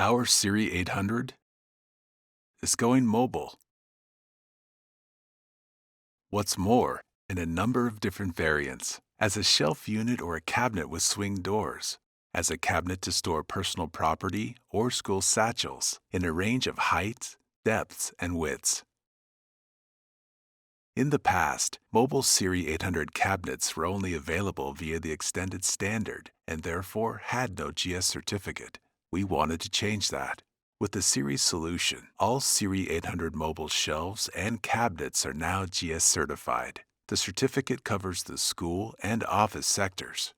Our Serie 800 is going mobile. What's more, in a number of different variants, as a shelf unit or a cabinet with swing doors, as a cabinet to store personal property or school satchels, in a range of heights, depths, and widths. In the past, mobile Serie 800 cabinets were only available via the extended standard and therefore had no GS certificate. We wanted to change that. With the Serie solution, all Serie 800 mobile shelves and cabinets are now GS certified. The certificate covers the school and office sectors.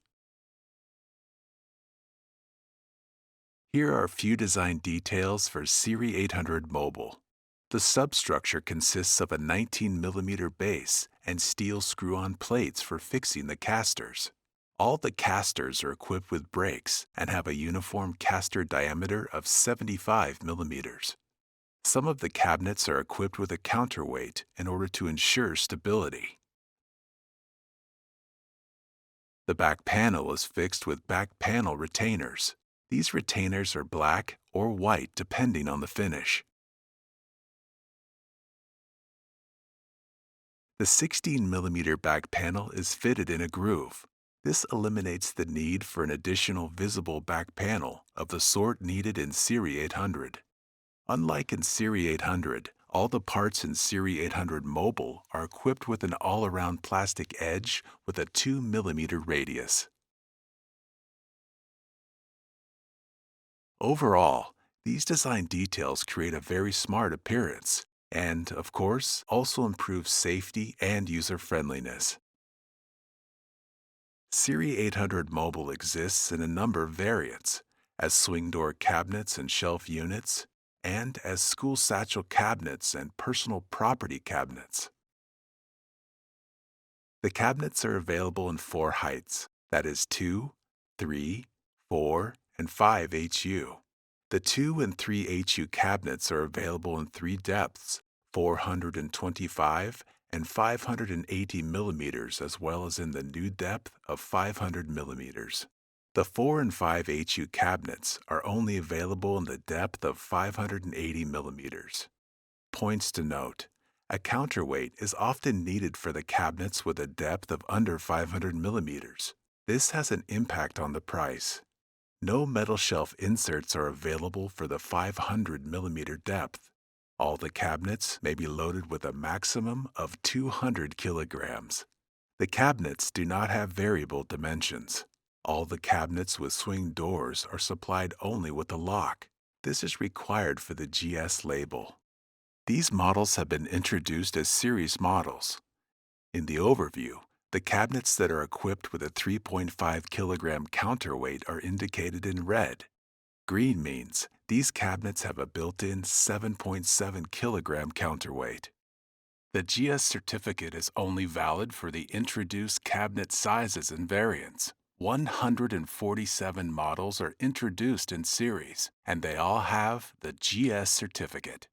Here are a few design details for Serie 800 Mobile. The substructure consists of a 19mm base and steel screw-on plates for fixing the casters. All the casters are equipped with brakes and have a uniform caster diameter of 75mm. Some of the cabinets are equipped with a counterweight in order to ensure stability. The back panel is fixed with back panel retainers. These retainers are black or white depending on the finish. The 16mm back panel is fitted in a groove. This eliminates the need for an additional visible back panel of the sort needed in Serie 800. Unlike in Serie 800, all the parts in Serie 800 Mobile are equipped with an all-around plastic edge with a 2mm radius. Overall, these design details create a very smart appearance and, of course, also improve safety and user-friendliness. Serie 800 Mobile exists in a number of variants, as swing door cabinets and shelf units, and as school satchel cabinets and personal property cabinets. The cabinets are available in 4 heights, that is 2, 3, 4, and 5 HU. The 2 and 3 HU cabinets are available in 3 depths, 425 and 580 millimeters, as well as in the new depth of 500 millimeters. The 4 and 5 HU cabinets are only available in the depth of 580 millimeters. Points to note: a counterweight is often needed for the cabinets with a depth of under 500 millimeters. This has an impact on the price. No metal shelf inserts are available for the 500mm depth. All the cabinets may be loaded with a maximum of 200 kilograms. The cabinets do not have variable dimensions. All the cabinets with swing doors are supplied only with a lock. This is required for the GS label. These models have been introduced as series models. In the overview, the cabinets that are equipped with a 3.5 kilogram counterweight are indicated in red. Green means these cabinets have a built-in 7.7 kilogram counterweight. The GS certificate is only valid for the introduced cabinet sizes and variants. 147 models are introduced in series, and they all have the GS certificate.